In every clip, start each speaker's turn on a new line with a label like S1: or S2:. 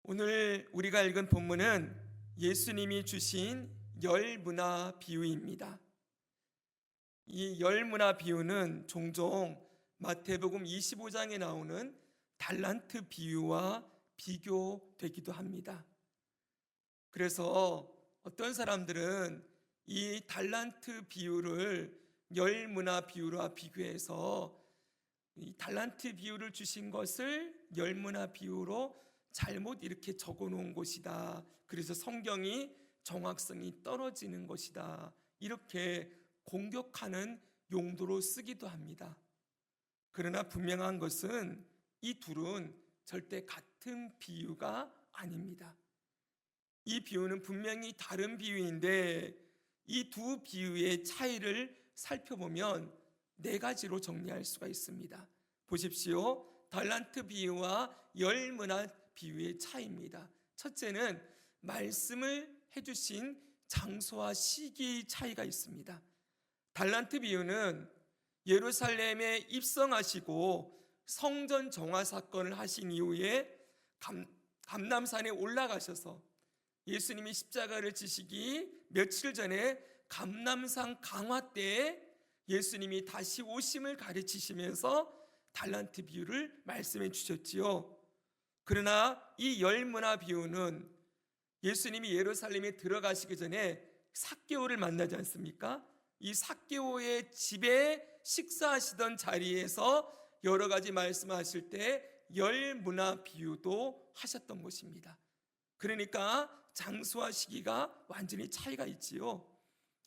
S1: 오늘 우리가 읽은 본문은 예수님이 주신 열 문화 비유입니다. 이 열 문화 비유는 종종 마태복음 25장에 나오는 달란트 비유와 비교되기도 합니다. 그래서 어떤 사람들은 이 달란트 비유를 열 문화 비유와 비교해서 이 달란트 비유를 주신 것을 열 문화 비유로 잘못 이렇게 적어 놓은 것이다. 그래서 성경이 정확성이 떨어지는 것이다. 이렇게 공격하는 용도로 쓰기도 합니다. 그러나 분명한 것은 이 둘은 절대 같은 비유가 아닙니다. 이 비유는 분명히 다른 비유인데 이 두 비유의 차이를 살펴보면 네 가지로 정리할 수가 있습니다. 보십시오. 달란트 비유와 열 문화 비유의 차이입니다. 첫째는 말씀을 해주신 장소와 시기의 차이가 있습니다. 달란트 비유는 예루살렘에 입성하시고 성전 정화 사건을 하신 이후에 감람산에 올라가셔서 예수님이 십자가를 지시기 며칠 전에 감람산 강화 때에 예수님이 다시 오심을 가르치시면서 달란트 비유를 말씀해 주셨지요. 그러나 이 열 문화 비유는 예수님이 예루살렘에 들어가시기 전에 삭개오를 만나지 않습니까? 이 삭개오의 집에 식사하시던 자리에서 여러 가지 말씀하실 때 열 문화 비유도 하셨던 것입니다. 그러니까 장소와 시기가 완전히 차이가 있지요.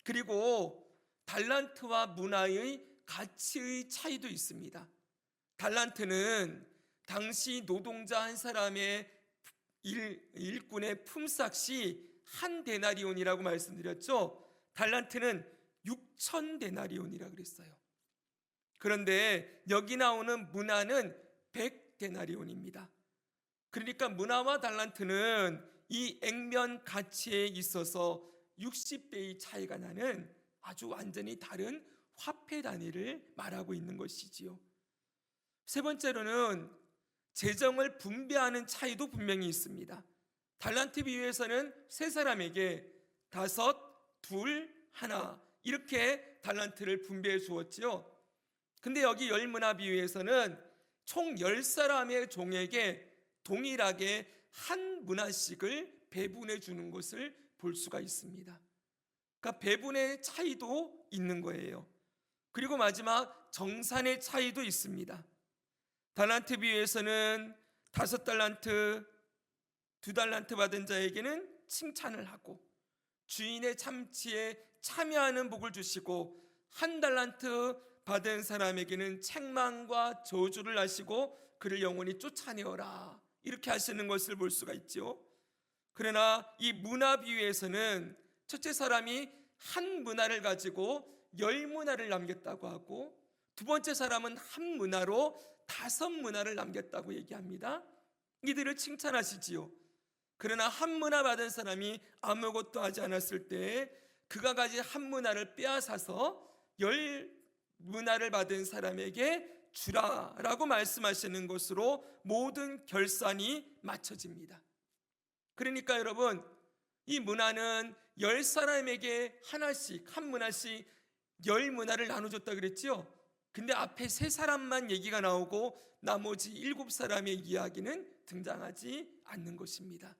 S1: 그리고 달란트와 문화의 가치의 차이도 있습니다. 달란트는 당시 노동자 한 사람의 일꾼의 품삯이 한 데나리온이라고 말씀드렸죠. 달란트는 6천 데나리온이라고 그랬어요. 그런데 여기 나오는 문화는 100 데나리온입니다. 그러니까 문화와 달란트는 이 액면 가치에 있어서 60배의 차이가 나는 아주 완전히 다른 화폐 단위를 말하고 있는 것이지요. 세 번째로는 재정을 분배하는 차이도 분명히 있습니다. 달란트 비유에서는 세 사람에게 5, 2, 1 이렇게 달란트를 분배해 주었지요. 근데 여기 열 문화 비유에서는 총 10사람의 종에게 동일하게 한 문화씩을 배분해 주는 것을 볼 수가 있습니다. 그러니까 배분의 차이도 있는 거예요. 그리고 마지막 정산의 차이도 있습니다. 달란트 비유에서는 5달란트, 2달란트 받은 자에게는 칭찬을 하고 주인의 참치에 참여하는 복을 주시고 1달란트 받은 사람에게는 책망과 저주를 하시고 그를 영원히 쫓아내어라 이렇게 하시는 것을 볼 수가 있죠. 그러나 이 문화 비유에서는 첫째 사람이 한 문화를 가지고 10문화를 남겼다고 하고 두 번째 사람은 한 문화로 5문화를 남겼다고 얘기합니다. 이들을 칭찬하시지요. 그러나 한 문화 받은 사람이 아무것도 하지 않았을 때 그가 가진 한 문화를 빼앗아서 10문화를 받은 사람에게 주라라고 말씀하시는 것으로 모든 결산이 맞춰집니다. 그러니까 여러분, 이 문화는 10사람에게 하나씩, 한 문화씩 10문화를 나눠줬다 그랬죠. 근데 앞에 3사람만 얘기가 나오고 나머지 7사람의 이야기는 등장하지 않는 것입니다.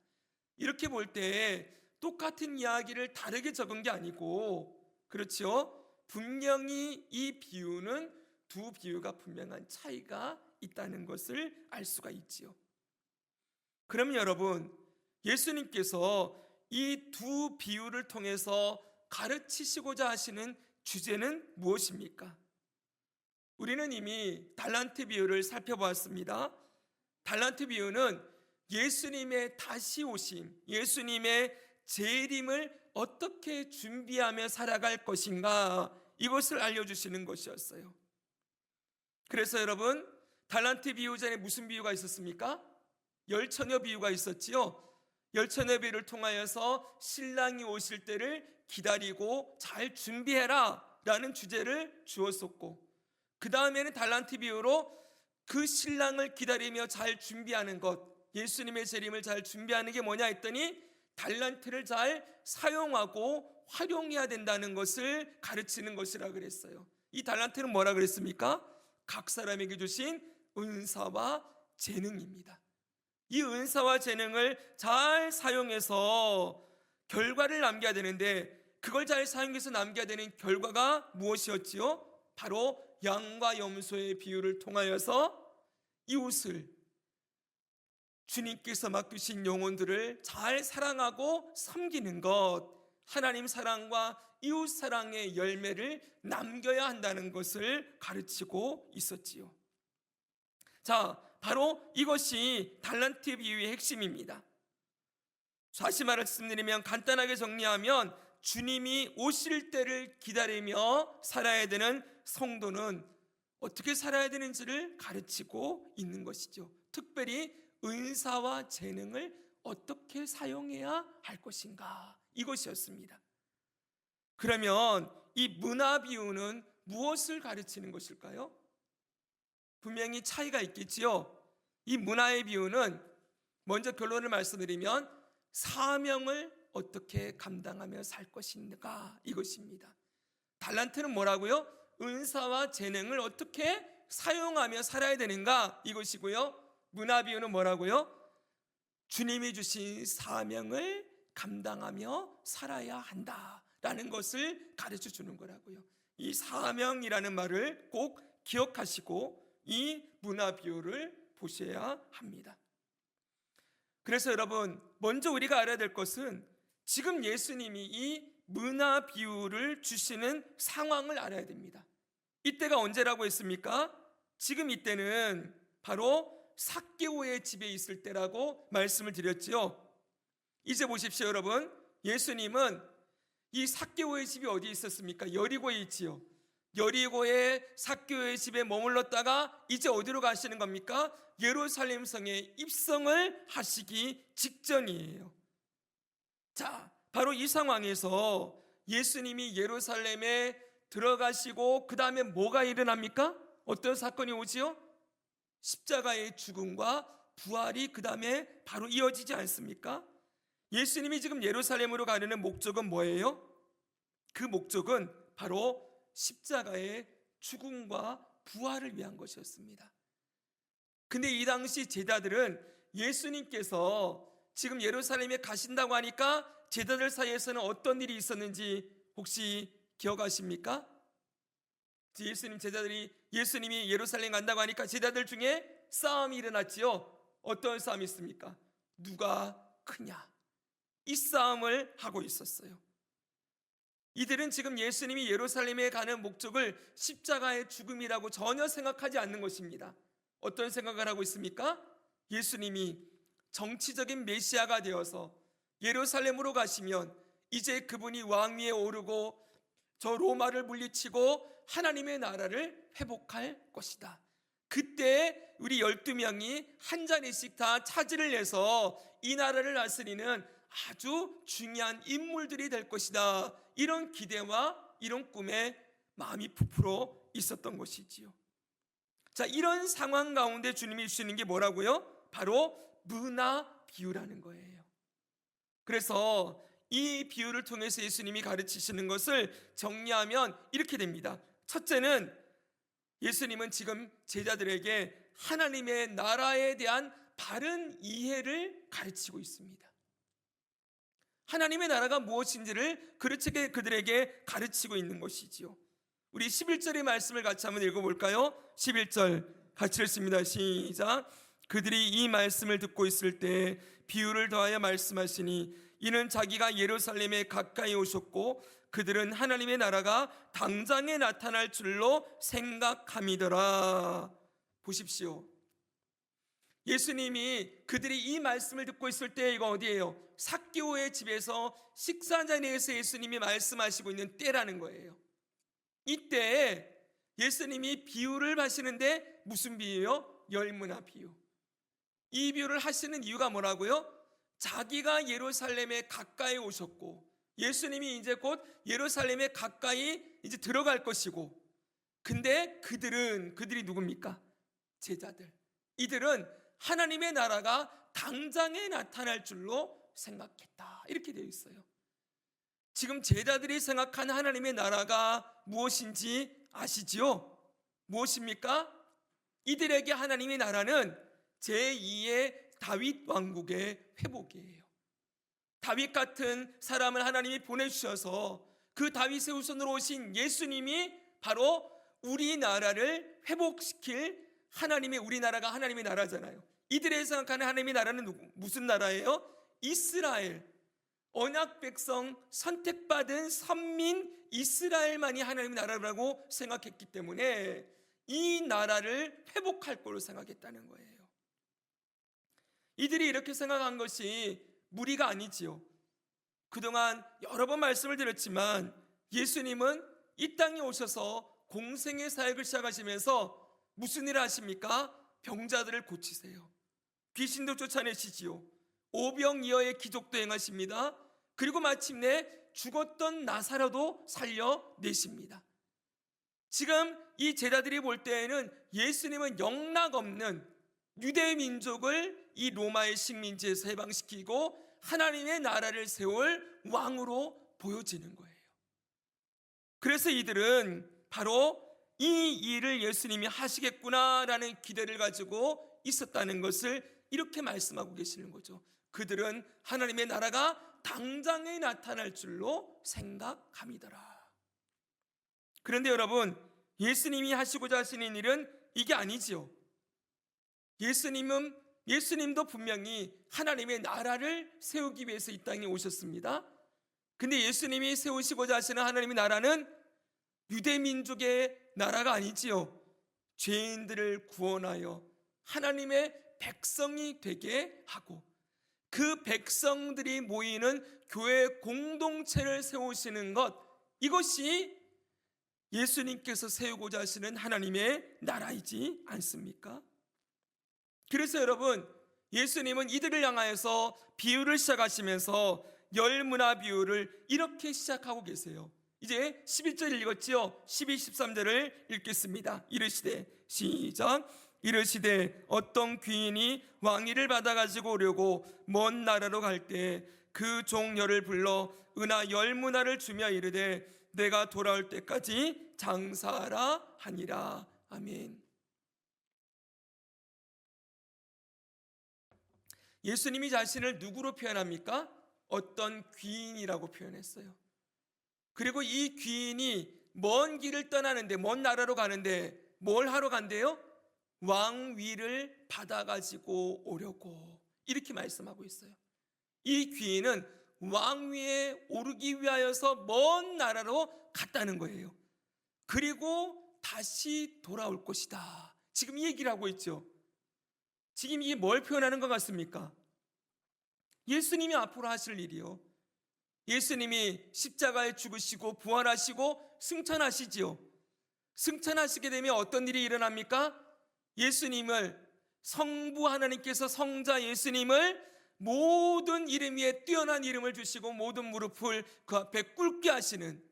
S1: 이렇게 볼 때 똑같은 이야기를 다르게 적은 게 아니고, 그렇죠? 분명히 이 비유는 두 비유가 분명한 차이가 있다는 것을 알 수가 있지요. 그럼 여러분, 예수님께서 이 두 비유를 통해서 가르치시고자 하시는 주제는 무엇입니까? 우리는 이미 달란트 비유를 살펴보았습니다. 달란트 비유는 예수님의 다시 오심, 예수님의 재림을 어떻게 준비하며 살아갈 것인가 이것을 알려주시는 것이었어요. 그래서 여러분, 달란트 비유 전에 무슨 비유가 있었습니까? 열처녀 비유가 있었지요. 열처녀 비유를 통하여서 신랑이 오실 때를 기다리고 잘 준비해라 라는 주제를 주었었고, 그 다음에는 달란트 비유로 그 신랑을 기다리며 잘 준비하는 것, 예수님의 재림을 잘 준비하는 게 뭐냐 했더니 달란트를 잘 사용하고 활용해야 된다는 것을 가르치는 것이라 그랬어요. 이 달란트는 뭐라 그랬습니까? 각 사람에게 주신 은사와 재능입니다. 이 은사와 재능을 잘 사용해서 결과를 남겨야 되는데, 그걸 잘 사용해서 남겨야 되는 결과가 무엇이었지요? 바로 양과 염소의 비유를 통하여서 이웃을, 주님께서 맡기신 영혼들을 잘 사랑하고 섬기는 것, 하나님 사랑과 이웃 사랑의 열매를 남겨야 한다는 것을 가르치고 있었지요. 자, 바로 이것이 달란트 비유의 핵심입니다. 다시 말씀드리면, 간단하게 정리하면 주님이 오실 때를 기다리며 살아야 되는 성도는 어떻게 살아야 되는지를 가르치고 있는 것이죠. 특별히 은사와 재능을 어떻게 사용해야 할 것인가, 이것이었습니다. 그러면 이 문화 비유는 무엇을 가르치는 것일까요? 분명히 차이가 있겠지요. 이 문화의 비유는, 먼저 결론을 말씀드리면, 사명을 어떻게 감당하며 살 것인가, 이것입니다. 달란트는 뭐라고요? 은사와 재능을 어떻게 사용하며 살아야 되는가, 이것이고요. 문화 비유는 뭐라고요? 주님이 주신 사명을 감당하며 살아야 한다라는 것을 가르쳐 주는 거라고요. 이 사명이라는 말을 꼭 기억하시고 이 문화 비유를 보셔야 합니다. 그래서 여러분, 먼저 우리가 알아야 될 것은 지금 예수님이 이 문화 비유를 주시는 상황을 알아야 됩니다. 이때가 언제라고 했습니까? 지금 이때는 바로 삭개오의 집에 있을 때라고 말씀을 드렸지요. 이제 보십시오, 여러분. 예수님은 이 삭개오의 집이 어디에 있었습니까? 여리고에 있지요. 여리고의 삭개오의 집에 머물렀다가 이제 어디로 가시는 겁니까? 예루살렘 성에 입성을 하시기 직전이에요. 자, 바로 이 상황에서 예수님이 예루살렘에 들어가시고 그 다음에 뭐가 일어납니까? 어떤 사건이 오지요? 십자가의 죽음과 부활이 그 다음에 바로 이어지지 않습니까? 예수님이 지금 예루살렘으로 가려는 목적은 뭐예요? 그 목적은 바로 십자가의 죽음과 부활을 위한 것이었습니다. 근데 이 당시 제자들은 예수님께서 지금 예루살렘에 가신다고 하니까 제자들 사이에서는 어떤 일이 있었는지 혹시 기억하십니까? 예수님이 예루살렘 간다고 하니까 제자들 중에 싸움이 일어났지요. 어떤 싸움이 있습니까? 누가 크냐, 이 싸움을 하고 있었어요. 이들은 지금 예수님이 예루살렘에 가는 목적을 십자가의 죽음이라고 전혀 생각하지 않는 것입니다. 어떤 생각을 하고 있습니까? 예수님이 정치적인 메시아가 되어서 예루살렘으로 가시면 이제 그분이 왕위에 오르고 저 로마를 물리치고 하나님의 나라를 회복할 것이다. 그때 우리 12명이 한 자리씩 다 차지를 내서 이 나라를 다스리는 아주 중요한 인물들이 될 것이다. 이런 기대와 이런 꿈에 마음이 부풀어 있었던 것이지요. 자, 이런 상황 가운데 주님이 주시는 게 뭐라고요? 바로 문화 비유라는 거예요. 그래서 이 비유를 통해서 예수님이 가르치시는 것을 정리하면 이렇게 됩니다. 첫째는, 예수님은 지금 제자들에게 하나님의 나라에 대한 바른 이해를 가르치고 있습니다. 하나님의 나라가 무엇인지를 그들에게 가르치고 있는 것이지요. 우리 11절의 말씀을 같이 한번 읽어볼까요? 11절 같이 읽습니다. 시작. 그들이 이 말씀을 듣고 있을 때 비유를 더하여 말씀하시니, 이는 자기가 예루살렘에 가까이 오셨고 그들은 하나님의 나라가 당장에 나타날 줄로 생각함이더라. 보십시오. 예수님이 그들이 이 말씀을 듣고 있을 때, 이거 어디예요? 삭개오의 집에서 식사 자리에서 예수님이 말씀하시고 있는 때라는 거예요. 이때 예수님이 비유를 하시는데 무슨 비유요? 열문화 비유. 이 비유를 하시는 이유가 뭐라고요? 자기가 예루살렘에 가까이 오셨고 예수님이 이제 곧 예루살렘에 가까이 이제 들어갈 것이고, 근데 그들이 누굽니까? 제자들. 이들은 하나님의 나라가 당장에 나타날 줄로 생각했다. 이렇게 되어 있어요. 지금 제자들이 생각한 하나님의 나라가 무엇인지 아시지요? 무엇입니까? 이들에게 하나님의 나라는 제2의 다윗 왕국의 회복이에요. 다윗 같은 사람을 하나님이 보내주셔서 그 다윗의 후손으로 오신 예수님이 바로 우리나라를 회복시킬 하나님의, 우리나라가 하나님의 나라잖아요. 이들이 생각하는 하나님의 나라는 무슨 나라예요? 이스라엘, 언약 백성, 선택받은 선민 이스라엘만이 하나님의 나라라고 생각했기 때문에 이 나라를 회복할 걸로 생각했다는 거예요. 이들이 이렇게 생각한 것이 무리가 아니지요. 그동안 여러 번 말씀을 드렸지만 예수님은 이 땅에 오셔서 공생의 사역을 시작하시면서 무슨 일을 하십니까? 병자들을 고치세요. 귀신도 쫓아내시지요. 오병이어의 기적도 행하십니다. 그리고 마침내 죽었던 나사로도 살려내십니다. 지금 이 제자들이 볼 때에는 예수님은 영락없는 유대 민족을 이 로마의 식민지에서 해방시키고 하나님의 나라를 세울 왕으로 보여지는 거예요. 그래서 이들은 바로 이 일을 예수님이 하시겠구나라는 기대를 가지고 있었다는 것을 이렇게 말씀하고 계시는 거죠. 그들은 하나님의 나라가 당장에 나타날 줄로 생각함이더라. 그런데 여러분, 예수님이 하시고자 하시는 일은 이게 아니지요. 예수님도 분명히 하나님의 나라를 세우기 위해서 이 땅에 오셨습니다. 근데 예수님이 세우시고자 하시는 하나님의 나라는 유대민족의 나라가 아니지요. 죄인들을 구원하여 하나님의 백성이 되게 하고 그 백성들이 모이는 교회 공동체를 세우시는 것, 이것이 예수님께서 세우고자 하시는 하나님의 나라이지 않습니까? 그래서 여러분, 예수님은 이들을 향하여서 비유를 시작하시면서 열문화 비유를 이렇게 시작하고 계세요. 이제 11절 읽었지요? 12, 13절을 읽겠습니다. 이르시되, 시작. 이르시되 어떤 귀인이 왕위를 받아가지고 오려고 먼 나라로 갈 때 그 종녀를 불러 은하 열문화를 주며 이르되 내가 돌아올 때까지 장사하라 하니라. 아멘. 예수님이 자신을 누구로 표현합니까? 어떤 귀인이라고 표현했어요. 그리고 이 귀인이 먼 길을 떠나는데, 먼 나라로 가는데 뭘 하러 간대요? 왕위를 받아가지고 오려고, 이렇게 말씀하고 있어요. 이 귀인은 왕위에 오르기 위하여서 먼 나라로 갔다는 거예요. 그리고 다시 돌아올 것이다. 지금 이 얘기를 하고 있죠. 지금 이게 뭘 표현하는 것 같습니까? 예수님이 앞으로 하실 일이요. 예수님이 십자가에 죽으시고 부활하시고 승천하시지요. 승천하시게 되면 어떤 일이 일어납니까? 예수님을, 성부 하나님께서 성자 예수님을 모든 이름 위에 뛰어난 이름을 주시고 모든 무릎을 그 앞에 꿇게 하시는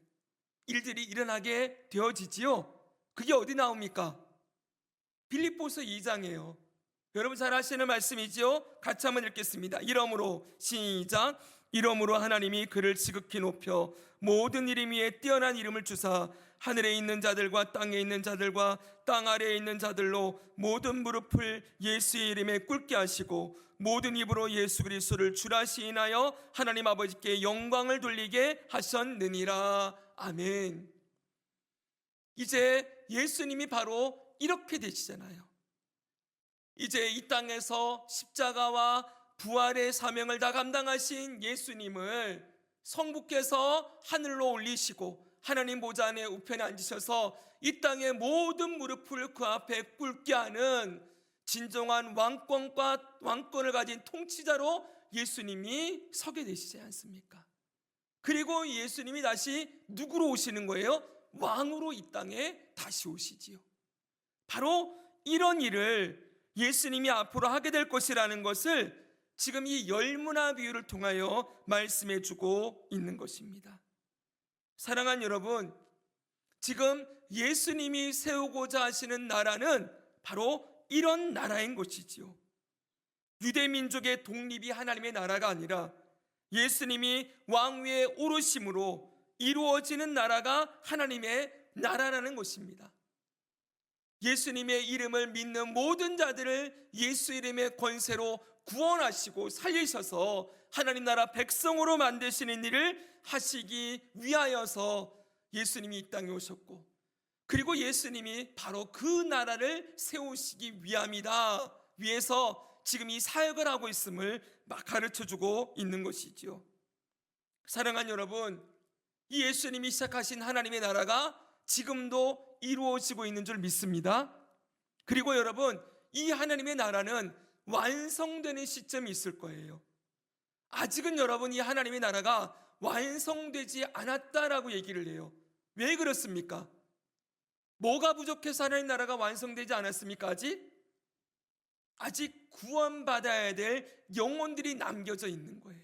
S1: 일들이 일어나게 되어지지요. 그게 어디 나옵니까? 빌립보서 2장이에요. 여러분 잘 아시는 말씀이지요? 같이 한번 읽겠습니다. 이러므로, 시작. 이러므로 하나님이 그를 지극히 높여 모든 이름 위에 뛰어난 이름을 주사 하늘에 있는 자들과 땅에 있는 자들과 땅 아래에 있는 자들로 모든 무릎을 예수의 이름에 꿇게 하시고 모든 입으로 예수 그리스도를 주라 시인하여 하나님 아버지께 영광을 돌리게 하셨느니라. 아멘. 이제 예수님이 바로 이렇게 되시잖아요. 이제 이 땅에서 십자가와 부활의 사명을 다 감당하신 예수님을 성부께서 하늘로 올리시고 하나님 보좌 안에 우편에 앉으셔서 이 땅의 모든 무릎을 그 앞에 꿇게 하는 진정한 왕권을 가진 통치자로 예수님이 서게 되시지 않습니까? 그리고 예수님이 다시 누구로 오시는 거예요? 왕으로 이 땅에 다시 오시지요. 바로 이런 일을 예수님이 앞으로 하게 될 것이라는 것을 지금 이 열문화 비유를 통하여 말씀해 주고 있는 것입니다. 사랑하는 여러분, 지금 예수님이 세우고자 하시는 나라는 바로 이런 나라인 것이지요. 유대 민족의 독립이 하나님의 나라가 아니라 예수님이 왕위에 오르심으로 이루어지는 나라가 하나님의 나라라는 것입니다. 예수님의 이름을 믿는 모든 자들을 예수 이름의 권세로 구원하시고 살리셔서 하나님 나라 백성으로 만드시는 일을 하시기 위하여서 예수님이 이 땅에 오셨고, 그리고 예수님이 바로 그 나라를 세우시기 위해서 지금 이 사역을 하고 있음을 막 가르쳐주고 있는 것이지요. 사랑하는 여러분, 이 예수님이 시작하신 하나님의 나라가 지금도 이루어지고 있는 줄 믿습니다. 그리고 여러분, 이 하나님의 나라는 완성되는 시점이 있을 거예요. 아직은 여러분, 이 하나님의 나라가 완성되지 않았다라고 얘기를 해요. 왜 그렇습니까? 뭐가 부족해서 하나님 나라가 완성되지 않았습니까? 아직 구원받아야 될 영혼들이 남겨져 있는 거예요.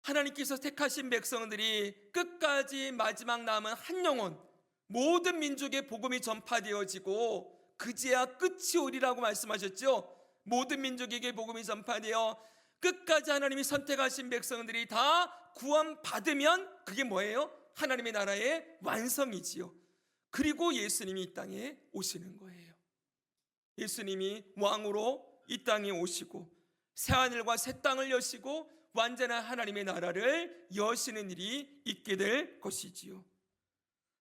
S1: 하나님께서 택하신 백성들이 끝까지 마지막 남은 한 영혼, 모든 민족의 복음이 전파되어지고 그제야 끝이 오리라고 말씀하셨죠. 모든 민족에게 복음이 전파되어 끝까지 하나님이 선택하신 백성들이 다 구원받으면 그게 뭐예요? 하나님의 나라의 완성이지요. 그리고 예수님이 이 땅에 오시는 거예요. 예수님이 왕으로 이 땅에 오시고 새하늘과 새 땅을 여시고 완전한 하나님의 나라를 여시는 일이 있게 될 것이지요.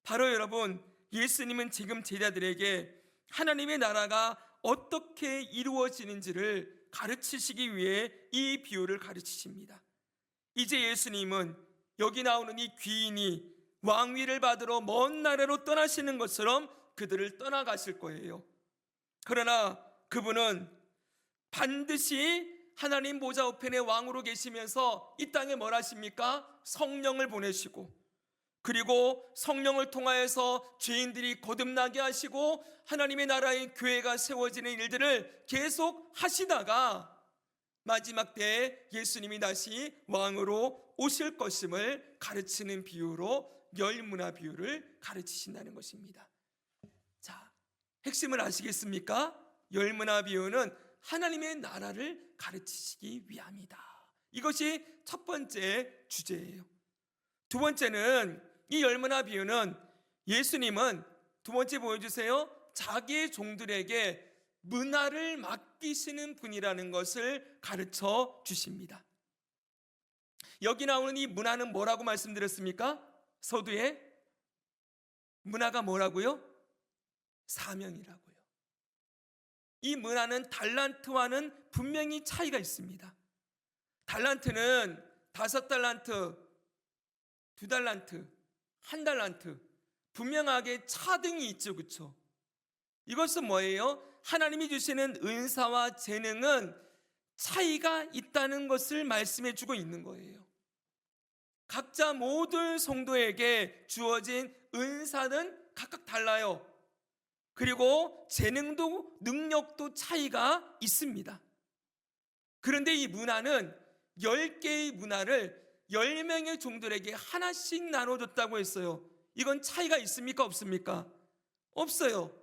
S1: 바로 여러분, 예수님은 지금 제자들에게 하나님의 나라가 어떻게 이루어지는지를 가르치시기 위해 이 비유를 가르치십니다. 이제 예수님은 여기 나오는 이 귀인이 왕위를 받으러 먼 나라로 떠나시는 것처럼 그들을 떠나가실 거예요. 그러나 그분은 반드시 하나님 보좌 우편의 왕으로 계시면서 이 땅에 뭘 하십니까? 성령을 보내시고, 그리고 성령을 통하여서 죄인들이 거듭나게 하시고 하나님의 나라의 교회가 세워지는 일들을 계속 하시다가 마지막 때에 예수님이 다시 왕으로 오실 것임을 가르치는 비유로 열문화 비유를 가르치신다는 것입니다. 자, 핵심을 아시겠습니까? 열문화 비유는 하나님의 나라를 가르치시기 위함이다. 이것이 첫 번째 주제예요. 두 번째는, 이 열문화 비유는 예수님은, 두 번째 보여주세요, 자기의 종들에게 문화를 맡기시는 분이라는 것을 가르쳐 주십니다. 여기 나오는 이 문화는 뭐라고 말씀드렸습니까? 서두에 문화가 뭐라고요? 사명이라고요. 이 문화는 달란트와는 분명히 차이가 있습니다. 달란트는 5달란트, 2달란트, 1달란트, 분명하게 차등이 있죠, 그렇죠? 이것은 뭐예요? 하나님이 주시는 은사와 재능은 차이가 있다는 것을 말씀해 주고 있는 거예요. 각자 모든 성도에게 주어진 은사는 각각 달라요. 그리고 재능도 능력도 차이가 있습니다. 그런데 이 문화는 10개의 문화를 10명의 종들에게 하나씩 나눠줬다고 했어요. 이건 차이가 있습니까? 없습니까? 없어요.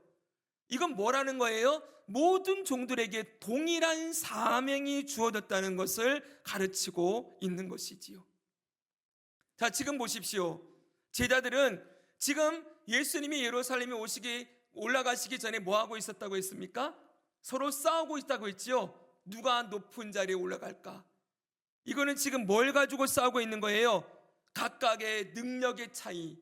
S1: 이건 뭐라는 거예요? 모든 종들에게 동일한 사명이 주어졌다는 것을 가르치고 있는 것이지요. 자, 지금 보십시오. 제자들은 지금 예수님이 예루살렘에 올라가시기 전에 뭐 하고 있었다고 했습니까? 서로 싸우고 있다고 했지요. 누가 높은 자리에 올라갈까? 이거는 지금 뭘 가지고 싸우고 있는 거예요? 각각의 능력의 차이,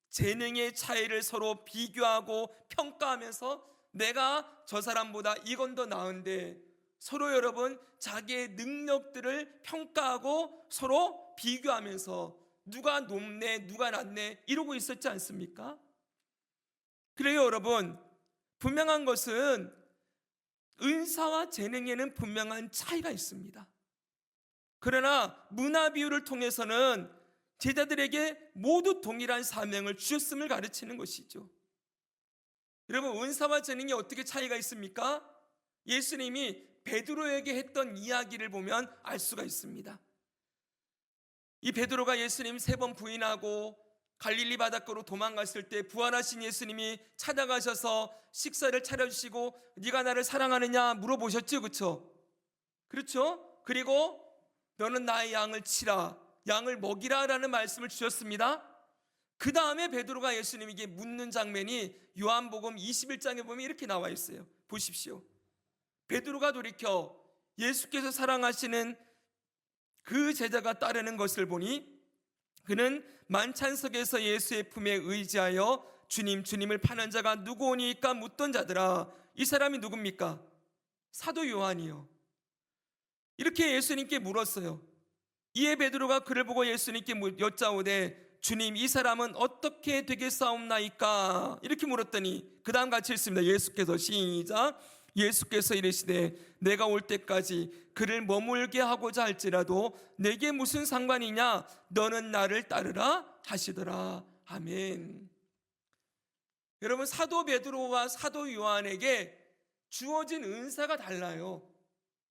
S1: 재능의 차이를 서로 비교하고 평가하면서 내가 저 사람보다 이건 더 나은데, 서로 여러분 자기의 능력들을 평가하고 서로 비교하면서 누가 높네 누가 낮네 이러고 있었지 않습니까? 그래요 여러분, 분명한 것은 은사와 재능에는 분명한 차이가 있습니다. 그러나 문화 비유를 통해서는 제자들에게 모두 동일한 사명을 주셨음을 가르치는 것이죠. 여러분, 은사와 재능이 어떻게 차이가 있습니까? 예수님이 베드로에게 했던 이야기를 보면 알 수가 있습니다. 이 베드로가 예수님 3번 부인하고 갈릴리 바닷가로 도망갔을 때 부활하신 예수님이 찾아가셔서 식사를 차려주시고 네가 나를 사랑하느냐 물어보셨죠. 그렇죠? 그리고 너는 나의 양을 치라, 양을 먹이라 라는 말씀을 주셨습니다. 그 다음에 베드로가 예수님에게 묻는 장면이 요한복음 21장에 보면 이렇게 나와 있어요. 보십시오. 베드로가 돌이켜 예수께서 사랑하시는 그 제자가 따르는 것을 보니 그는 만찬석에서 예수의 품에 의지하여 주님을 파는 자가 누구오니까 묻던 자들아, 이 사람이 누굽니까? 사도 요한이요. 이렇게 예수님께 물었어요. 이에 베드로가 그를 보고 예수님께 여짜오되 주님, 이 사람은 어떻게 되겠사옵나이까? 이렇게 물었더니 그 다음 같이 읽습니다. 예수께서 시작. 예수께서 이르시되 내가 올 때까지 그를 머물게 하고자 할지라도 내게 무슨 상관이냐? 너는 나를 따르라 하시더라. 아멘. 여러분, 사도 베드로와 사도 요한에게 주어진 은사가 달라요.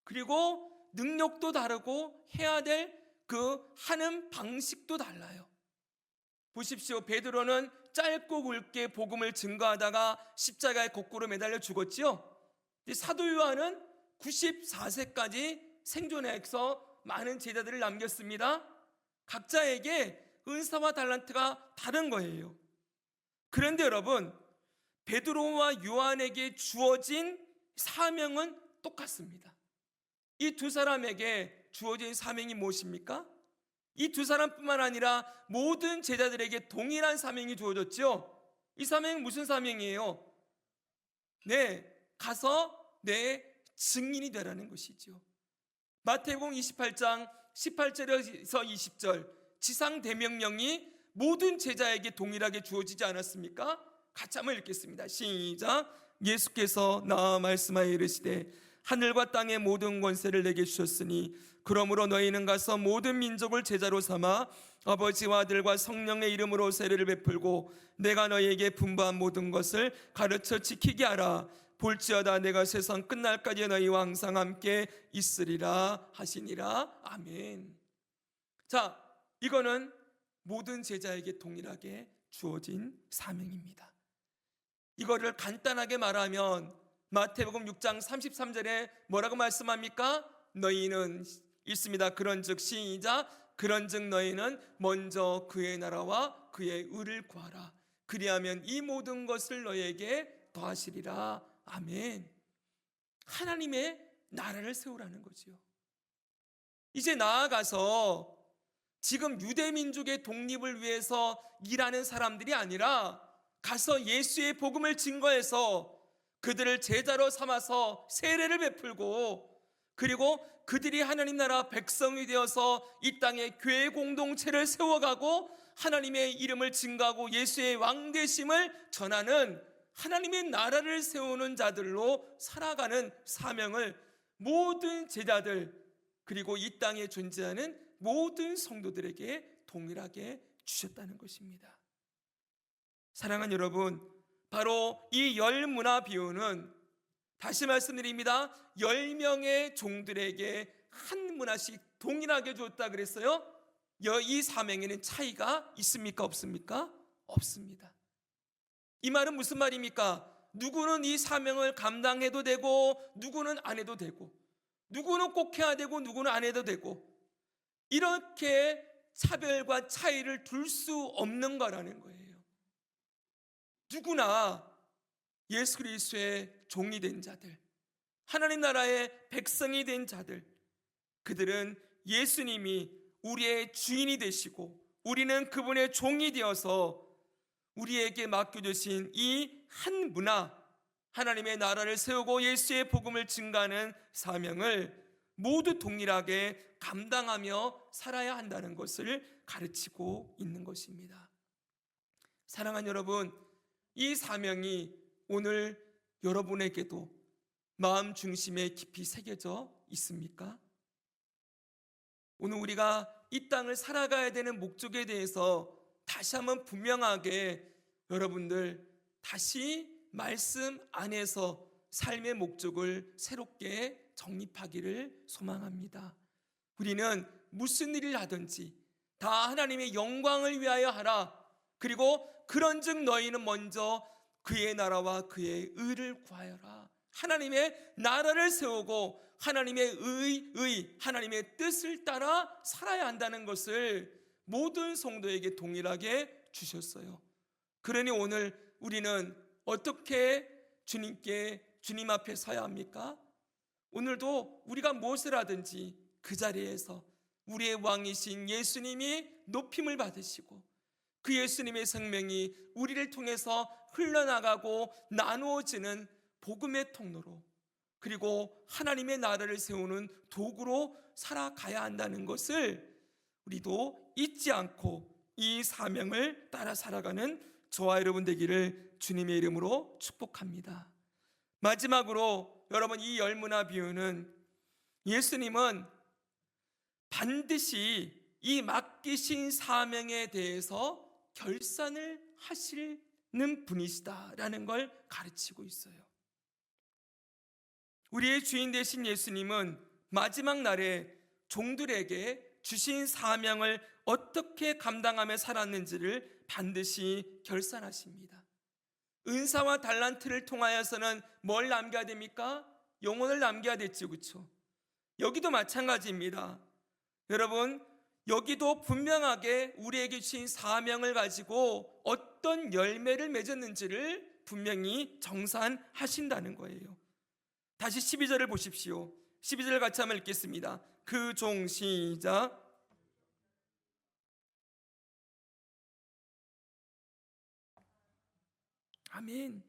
S1: 그리고 능력도 다르고 해야 될 그 하는 방식도 달라요. 보십시오. 베드로는 짧고 굵게 복음을 증거하다가 십자가에 거꾸로 매달려 죽었지요. 사도 요한은 94세까지 생존해서 많은 제자들을 남겼습니다. 각자에게 은사와 달란트가 다른 거예요. 그런데 여러분, 베드로와 요한에게 주어진 사명은 똑같습니다. 이 두 사람에게 주어진 사명이 무엇입니까? 이 두 사람뿐만 아니라 모든 제자들에게 동일한 사명이 주어졌죠. 이 사명은 무슨 사명이에요? 네, 가서 내 증인이 되라는 것이죠. 마태복음 28장 18절에서 20절, 지상 대명령이 모든 제자에게 동일하게 주어지지 않았습니까? 같이 한번 읽겠습니다. 시작. 예수께서 나와 말씀하여 이르시되 하늘과 땅의 모든 권세를 내게 주셨으니 그러므로 너희는 가서 모든 민족을 제자로 삼아 아버지와 아들과 성령의 이름으로 세례를 베풀고 내가 너희에게 분부한 모든 것을 가르쳐 지키게 하라. 볼지어다 내가 세상 끝날까지 너희와 항상 함께 있으리라 하시니라. 아멘. 자, 이거는 모든 제자에게 동일하게 주어진 사명입니다. 이거를 간단하게 말하면 마태복음 6장 33절에 뭐라고 말씀합니까? 너희는 있습니다. 그런즉 시작. 그런즉 너희는 먼저 그의 나라와 그의 의를 구하라. 그리하면 이 모든 것을 너희에게 더하시리라. 아멘. 하나님의 나라를 세우라는 거지요. 이제 나아가서 지금 유대민족의 독립을 위해서 일하는 사람들이 아니라 가서 예수의 복음을 증거해서 그들을 제자로 삼아서 세례를 베풀고 그리고 그들이 하나님 나라 백성이 되어서 이 땅에 교회 공동체를 세워가고 하나님의 이름을 증거하고 예수의 왕되심을 전하는 하나님의 나라를 세우는 자들로 살아가는 사명을 모든 제자들 그리고 이 땅에 존재하는 모든 성도들에게 동일하게 주셨다는 것입니다. 사랑하는 여러분, 바로 이 열 문화 비유는 다시 말씀드립니다. 10명의 종들에게 한 문화씩 동일하게 줬다 그랬어요. 이 사명에는 차이가 있습니까? 없습니까? 없습니다. 이 말은 무슨 말입니까? 누구는 이 사명을 감당해도 되고 누구는 안 해도 되고 누구는 꼭 해야 되고 누구는 안 해도 되고 이렇게 차별과 차이를 둘 수 없는 거라는 거예요. 누구나 예수 그리스도의 종이 된 자들, 하나님 나라의 백성이 된 자들, 그들은 예수님이 우리의 주인이 되시고 우리는 그분의 종이 되어서 우리에게 맡겨주신 이 한 문화, 하나님의 나라를 세우고 예수의 복음을 증가하는 사명을 모두 동일하게 감당하며 살아야 한다는 것을 가르치고 있는 것입니다. 사랑하는 여러분, 이 사명이 오늘 여러분에게도 마음 중심에 깊이 새겨져 있습니까? 오늘 우리가 이 땅을 살아가야 되는 목적에 대해서 다시 한번 분명하게 여러분들 다시 말씀 안에서 삶의 목적을 새롭게 정립하기를 소망합니다. 우리는 무슨 일을 하든지 다 하나님의 영광을 위하여 하라. 그리고 그런즉 너희는 먼저 그의 나라와 그의 의를 구하여라. 하나님의 나라를 세우고 하나님의 하나님의 뜻을 따라 살아야 한다는 것을 모든 성도에게 동일하게 주셨어요. 그러니 오늘 우리는 어떻게 주님 앞에 서야 합니까? 오늘도 우리가 무엇을 하든지 그 자리에서 우리의 왕이신 예수님이 높임을 받으시고 그 예수님의 생명이 우리를 통해서 흘러나가고 나누어지는 복음의 통로로, 그리고 하나님의 나라를 세우는 도구로 살아가야 한다는 것을 우리도 잊지 않고 이 사명을 따라 살아가는 저와 여러분 되기를 주님의 이름으로 축복합니다. 마지막으로 여러분, 이 열무나 비유는 예수님은 반드시 이 맡기신 사명에 대해서 결산을 하시는 분이시다라는 걸 가르치고 있어요. 우리의 주인 되신 예수님은 마지막 날에 종들에게 주신 사명을 어떻게 감당하며 살았는지를 반드시 결산하십니다. 은사와 달란트를 통하여서는 뭘 남겨야 됩니까? 영혼을 남겨야 됐죠, 그렇죠? 여기도 마찬가지입니다. 여러분, 여기도 분명하게 우리에게 주신 사명을 가지고 어떤 열매를 맺었는지를 분명히 정산하신다는 거예요. 다시 12절을 보십시오. 12절 같이 한번 읽겠습니다. 그 종 시작. 아멘.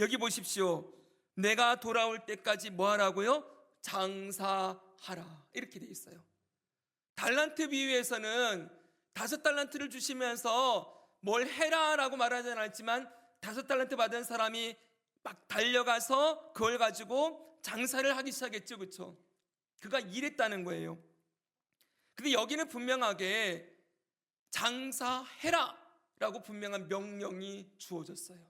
S1: 여기 보십시오. 내가 돌아올 때까지 뭐 하라고요? 장사하라. 이렇게 되어 있어요. 달란트 비유에서는 5달란트를 주시면서 뭘 해라라고 말하지 않았지만 5달란트 받은 사람이 막 달려가서 그걸 가지고 장사를 하기 시작했죠, 그렇죠? 그가 일했다는 거예요. 근데 여기는 분명하게 장사해라 라고 분명한 명령이 주어졌어요.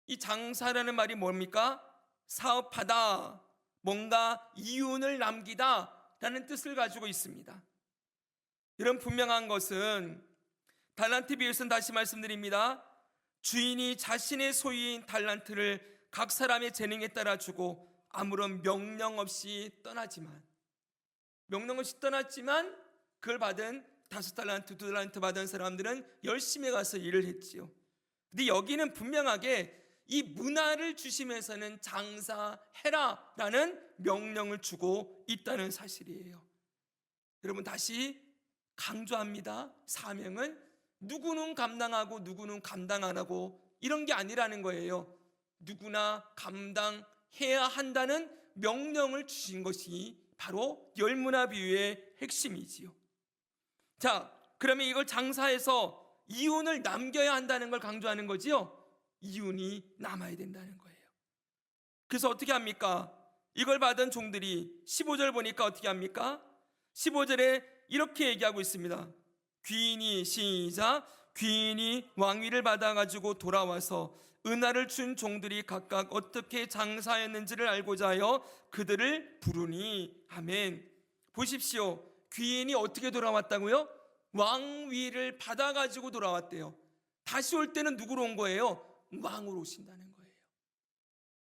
S1: 이 장사라는 말이 뭡니까? 사업하다, 뭔가 이윤을 남기다 라는 뜻을 가지고 있습니다. 이런 분명한 것은 달란트 비유에서는 다시 말씀드립니다. 주인이 자신의 소유인 달란트를 각 사람의 재능에 따라 주고 아무런 명령 없이 떠났지만 그걸 받은 5달란트, 2달란트 받은 사람들은 열심히 가서 일을 했지요. 근데 여기는 분명하게 이 문화를 주시면서는 장사해라 라는 명령을 주고 있다는 사실이에요. 여러분, 다시 강조합니다. 사명은 누구는 감당하고 누구는 감당 안 하고 이런 게 아니라는 거예요. 누구나 감당해야 한다는 명령을 주신 것이 바로 열무나 비유의 핵심이지요. 자, 그러면 이걸 장사해서 이윤을 남겨야 한다는 걸 강조하는 거지요. 이윤이 남아야 된다는 거예요. 그래서 어떻게 합니까? 이걸 받은 종들이 15절 보니까 어떻게 합니까? 15절에 이렇게 얘기하고 있습니다. 귀인이 시작. 귀인이 왕위를 받아가지고 돌아와서 은하를 준 종들이 각각 어떻게 장사했는지를 알고자 하여 그들을 부르니. 아멘. 보십시오. 귀인이 어떻게 돌아왔다고요? 왕위를 받아가지고 돌아왔대요. 다시 올 때는 누구로 온 거예요? 왕으로 오신다는 거예요.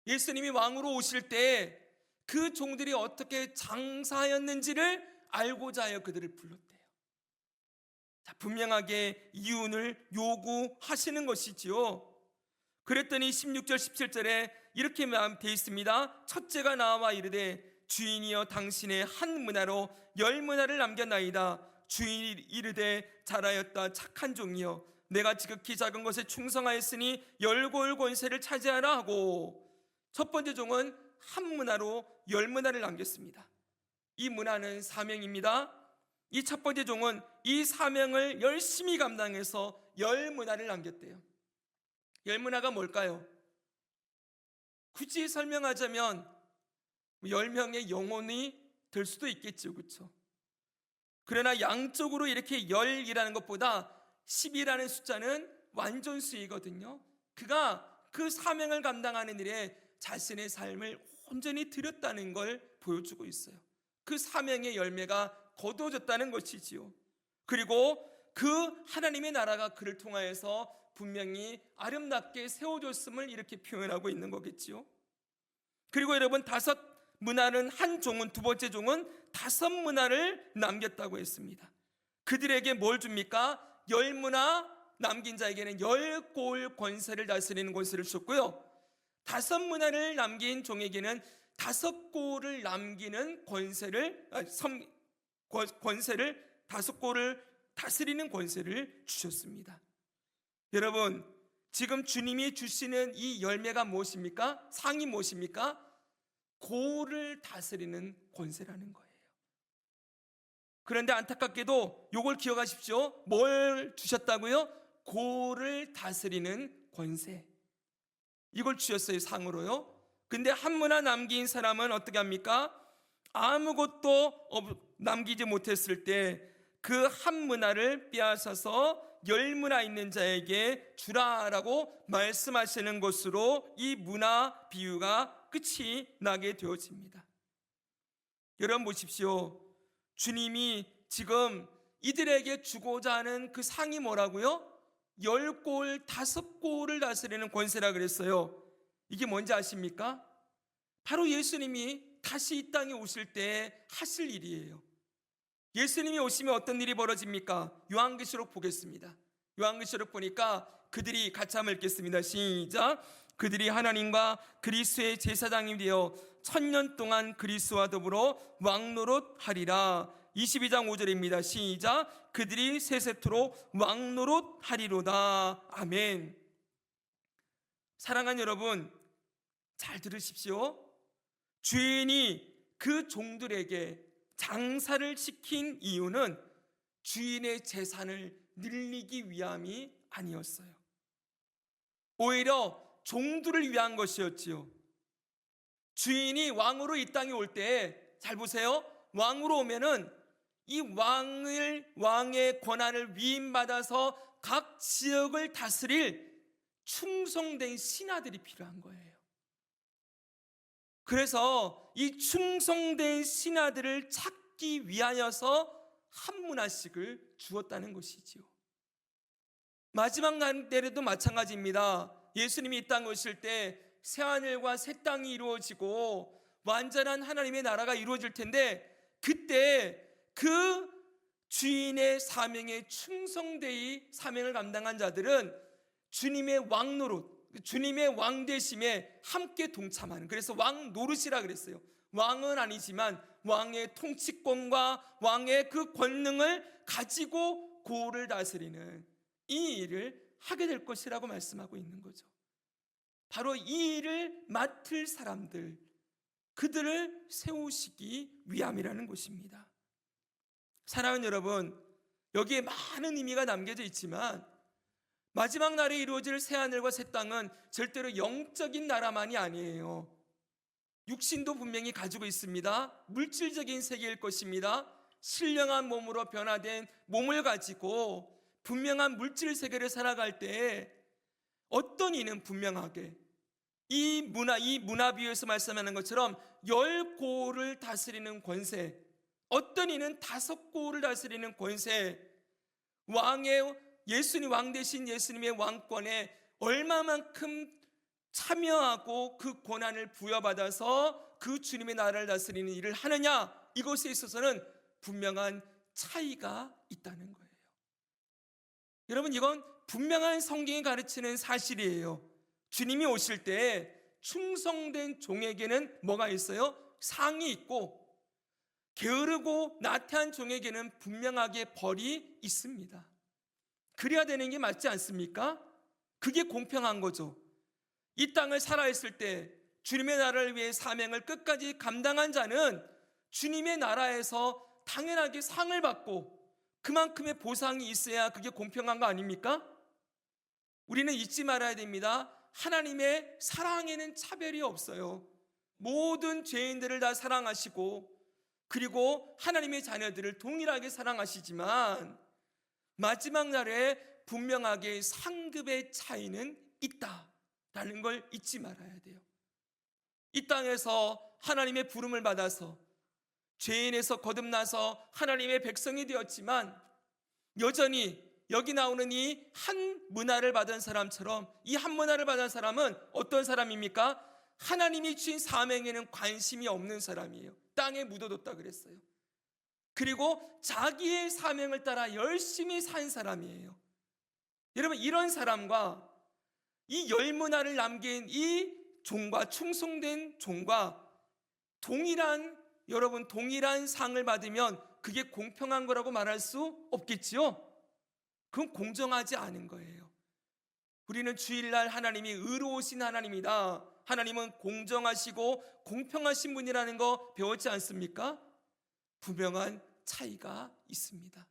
S1: 예수님이 왕으로 오실 때 그 종들이 어떻게 장사였는지를 알고자 하여 그들을 불렀대요. 자, 분명하게 이윤을 요구하시는 것이지요. 그랬더니 16절 17절에 이렇게 되어 있습니다. 첫째가 나와 이르되 주인이여 당신의 한 문화로 10문화를 남겼나이다. 주인이 이르되 잘하였다 착한 종이여 내가 지극히 작은 것에 충성하였으니 열골 권세를 차지하라 하고, 첫 번째 종은 한 문화로 10문화를 남겼습니다. 이 문화는 사명입니다. 이 첫 번째 종은 이 사명을 열심히 감당해서 10문화를 남겼대요. 10문화가 뭘까요? 굳이 설명하자면 10명의 영혼이 될 수도 있겠죠, 그렇죠? 그러나 양쪽으로 이렇게 10이라는 것보다 10이라는 숫자는 완전수이거든요. 그가 그 사명을 감당하는 일에 자신의 삶을 온전히 드렸다는 걸 보여주고 있어요. 그 사명의 열매가 거두어졌다는 것이지요. 그리고 그 하나님의 나라가 그를 통하여서 분명히 아름답게 세워졌음을 이렇게 표현하고 있는 거겠지요. 그리고 여러분, 5 문화는 한 종은, 두 번째 종은 5 문화를 남겼다고 했습니다. 그들에게 뭘 줍니까? 10 문화 남긴 자에게는 10골 권세를 다스리는 권세를 줬고요, 5 문화를 남긴 종에게는 5골을 남기는 권세를 5골을 다스리는 권세를 주셨습니다. 여러분, 지금 주님이 주시는 이 열매가 무엇입니까? 상이 무엇입니까? 골을 다스리는 권세라는 거예요. 그런데 안타깝게도 이걸 기억하십시오. 뭘 주셨다고요? 골을 다스리는 권세, 이걸 주셨어요, 상으로요. 근데 한 문화 남긴 사람은 어떻게 합니까? 아무것도 남기지 못했을 때 그 한 문화를 빼앗아서 10 문화 있는 자에게 주라라고 말씀하시는 것으로 이 문화 비유가 끝이 나게 되어집니다. 여러분 보십시오. 주님이 지금 이들에게 주고자 하는 그 상이 뭐라고요? 10골, 5골을 다스리는 권세라 그랬어요. 이게 뭔지 아십니까? 바로 예수님이 다시 이 땅에 오실 때 하실 일이에요. 예수님이 오시면 어떤 일이 벌어집니까? 요한계시록 보겠습니다. 요한계시록 보니까 그들이 같이 한번 읽겠습니다. 시작. 그들이 하나님과 그리스도의 제사장이 되어 1000년 동안 그리스도와 더불어 왕노릇하리라. 22장 5절입니다. 시작. 그들이 세세토록 왕노릇하리로다. 아멘. 사랑하는 여러분, 잘 들으십시오. 주인이 그 종들에게 장사를 시킨 이유는 주인의 재산을 늘리기 위함이 아니었어요. 오히려 종들을 위한 것이었지요. 주인이 왕으로 이 땅에 올 때, 잘 보세요. 왕으로 오면은 이 왕의 권한을 위임받아서 각 지역을 다스릴 충성된 신하들이 필요한 거예요. 그래서 이 충성된 신하들을 찾기 위하여서 한 문화씩을 주었다는 것이지요. 마지막 날 때에도 마찬가지입니다. 예수님이 이 땅에 오실 때 새하늘과 새 땅이 이루어지고 완전한 하나님의 나라가 이루어질 텐데, 그때 그 주인의 사명에 충성되이 사명을 감당한 자들은 주님의 왕노릇, 주님의 왕되심에 함께 동참하는, 그래서 왕노릇이라 그랬어요. 왕은 아니지만 왕의 통치권과 왕의 그 권능을 가지고 고를 다스리는 이 일을 하게 될 것이라고 말씀하고 있는 거죠. 바로 이 일을 맡을 사람들, 그들을 세우시기 위함이라는 것입니다. 사랑하는 여러분, 여기에 많은 의미가 남겨져 있지만 마지막 날에 이루어질 새하늘과 새 땅은 절대로 영적인 나라만이 아니에요. 육신도 분명히 가지고 있습니다. 물질적인 세계일 것입니다. 신령한 몸으로 변화된 몸을 가지고 분명한 물질 세계를 살아갈 때 어떤 이는 분명하게 이 문화 비유에서 말씀하는 것처럼 10골을 다스리는 권세, 어떤 이는 5골을 다스리는 권세, 왕 대신 예수님의 왕권에 얼마만큼 참여하고 그 권한을 부여받아서 그 주님의 나라를 다스리는 일을 하느냐, 이것에 있어서는 분명한 차이가 있다는 거예요. 여러분, 이건 분명한 성경이 가르치는 사실이에요. 주님이 오실 때 충성된 종에게는 뭐가 있어요? 상이 있고, 게으르고 나태한 종에게는 분명하게 벌이 있습니다. 그래야 되는 게 맞지 않습니까? 그게 공평한 거죠. 이 땅을 살아있을 때 주님의 나라를 위해 사명을 끝까지 감당한 자는 주님의 나라에서 당연하게 상을 받고 그만큼의 보상이 있어야 그게 공평한 거 아닙니까? 우리는 잊지 말아야 됩니다. 하나님의 사랑에는 차별이 없어요. 모든 죄인들을 다 사랑하시고, 그리고 하나님의 자녀들을 동일하게 사랑하시지만 마지막 날에 분명하게 상급의 차이는 있다라는 걸 잊지 말아야 돼요. 이 땅에서 하나님의 부름을 받아서 죄인에서 거듭나서 하나님의 백성이 되었지만 여전히 여기 나오는 이 한 문화를 받은 사람처럼, 이 한 문화를 받은 사람은 어떤 사람입니까? 하나님이 주신 사명에는 관심이 없는 사람이에요. 땅에 묻어뒀다 그랬어요. 그리고 자기의 사명을 따라 열심히 산 사람이에요. 여러분, 이런 사람과 이 열 문화를 남긴 이 종과, 충성된 종과 동일한 상을 받으면 그게 공평한 거라고 말할 수 없겠지요? 그건 공정하지 않은 거예요. 우리는 주일날 하나님이 의로우신 하나님이다, 하나님은 공정하시고 공평하신 분이라는 거 배웠지 않습니까? 분명한 차이가 있습니다.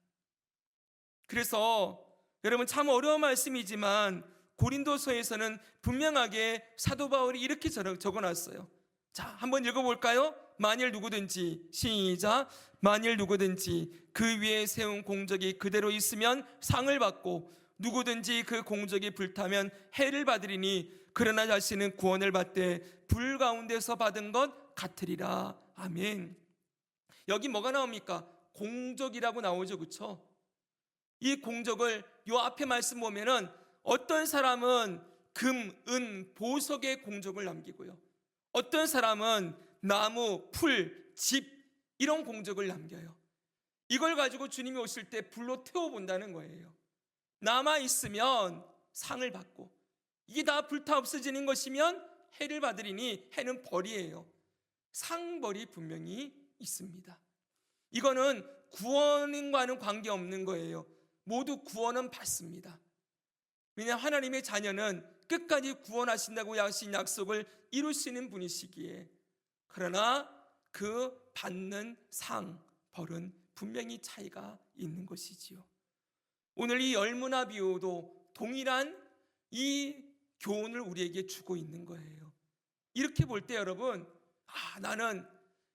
S1: 그래서 여러분, 참 어려운 말씀이지만 고린도서에서는 분명하게 사도 바울이 이렇게 적어놨어요. 자, 한번 읽어볼까요? 만일 누구든지, 시작, 만일 누구든지 그 위에 세운 공적이 그대로 있으면 상을 받고 누구든지 그 공적이 불타면 해를 받으리니 그러나 자신은 구원을 받되 불 가운데서 받은 것 같으리라. 아멘. 여기 뭐가 나옵니까? 공적이라고 나오죠, 그렇죠? 이 공적을 요 앞에 말씀 보면은 어떤 사람은 금, 은, 보석의 공적을 남기고요, 어떤 사람은 나무, 풀, 집 이런 공적을 남겨요. 이걸 가지고 주님이 오실 때 불로 태워본다는 거예요. 남아있으면 상을 받고, 이게 다 불타 없어지는 것이면 해를 받으리니, 해는 벌이에요. 상벌이 분명히 있습니다. 이거는 구원과는 관계없는 거예요. 모두 구원은 받습니다. 왜냐하면 하나님의 자녀는 끝까지 구원하신다고 하신 약속을 이루시는 분이시기에. 그러나 그 받는 상, 벌은 분명히 차이가 있는 것이지요. 오늘 이 열문화 비유도 동일한 이 교훈을 우리에게 주고 있는 거예요. 이렇게 볼 때 여러분, 나는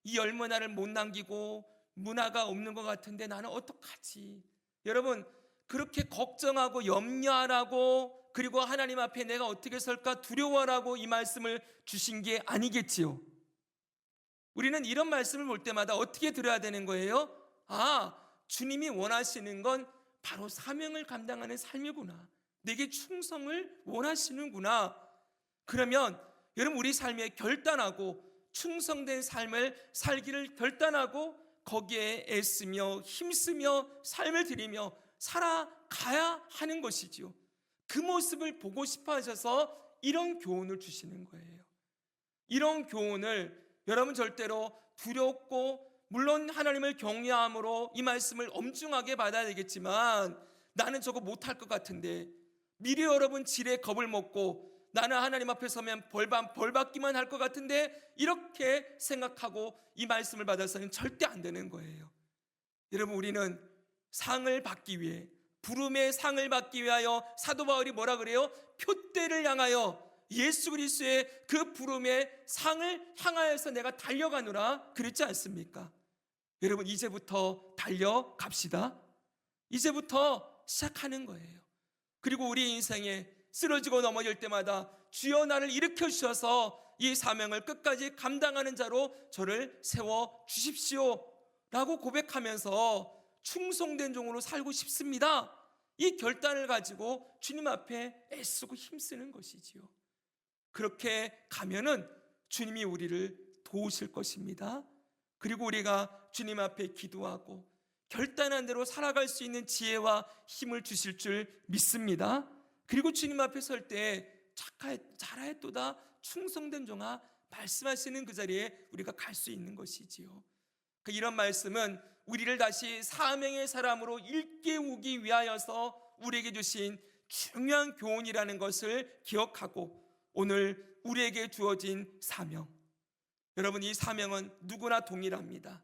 S1: 이 열문화를 못 남기고 문화가 없는 것 같은데 나는 어떡하지? 여러분, 그렇게 걱정하고 염려하라고, 그리고 하나님 앞에 내가 어떻게 설까 두려워하라고 이 말씀을 주신 게 아니겠지요. 우리는 이런 말씀을 볼 때마다 어떻게 들어야 되는 거예요? 주님이 원하시는 건 바로 사명을 감당하는 삶이구나, 내게 충성을 원하시는구나. 그러면 여러분, 우리 삶에 결단하고 충성된 삶을 살기를 결단하고 거기에 애쓰며 힘쓰며 삶을 드리며 살아가야 하는 것이지요. 그 모습을 보고 싶어 하셔서 이런 교훈을 주시는 거예요. 이런 교훈을 여러분 절대로 두렵고, 물론 하나님을 경외함으로 이 말씀을 엄중하게 받아야 되겠지만, 나는 저거 못할 것 같은데, 미리 여러분 지레 겁을 먹고 나는 하나님 앞에 서면 벌받기만 할 것 같은데, 이렇게 생각하고 이 말씀을 받아서는 절대 안 되는 거예요. 여러분, 우리는 상을 받기 위해, 부름의 상을 받기 위하여, 사도 바울이 뭐라 그래요? 표대를 향하여, 예수 그리스도의 그 부름의 상을 향하여서 내가 달려가노라 그랬지 않습니까? 여러분, 이제부터 달려갑시다. 이제부터 시작하는 거예요. 그리고 우리 인생에 쓰러지고 넘어질 때마다 주여 나를 일으켜 주셔서 이 사명을 끝까지 감당하는 자로 저를 세워 주십시오 라고 고백하면서 충성된 종으로 살고 싶습니다, 이 결단을 가지고 주님 앞에 애쓰고 힘쓰는 것이지요. 그렇게 가면은 주님이 우리를 도우실 것입니다. 그리고 우리가 주님 앞에 기도하고 결단한 대로 살아갈 수 있는 지혜와 힘을 주실 줄 믿습니다. 그리고 주님 앞에 설 때 잘하였도다 충성된 종아 말씀하시는 그 자리에 우리가 갈 수 있는 것이지요. 이런 말씀은 우리를 다시 사명의 사람으로 일깨우기 위하여서 우리에게 주신 중요한 교훈이라는 것을 기억하고, 오늘 우리에게 주어진 사명, 여러분, 이 사명은 누구나 동일합니다.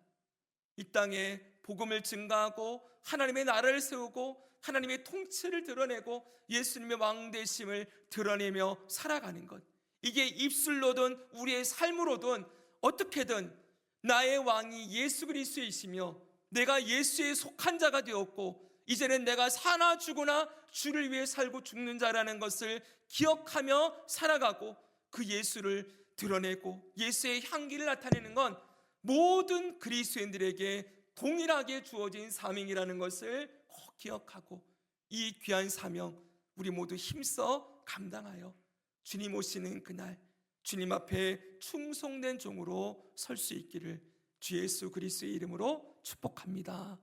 S1: 이 땅에 복음을 증거하고 하나님의 나라를 세우고 하나님의 통치를 드러내고 예수님의 왕되심을 드러내며 살아가는 것, 이게 입술로든 우리의 삶으로든 어떻게든 나의 왕이 예수 그리스도이시며 내가 예수에 속한 자가 되었고 이제는 내가 사나 죽으나 주를 위해 살고 죽는 자라는 것을 기억하며 살아가고, 그 예수를 드러내고 예수의 향기를 나타내는 건 모든 그리스도인들에게 동일하게 주어진 사명이라는 것을 꼭 기억하고 이 귀한 사명 우리 모두 힘써 감당하여 주님 오시는 그날 주님 앞에 충성된 종으로 설 수 있기를 주 예수 그리스도의 이름으로 축복합니다.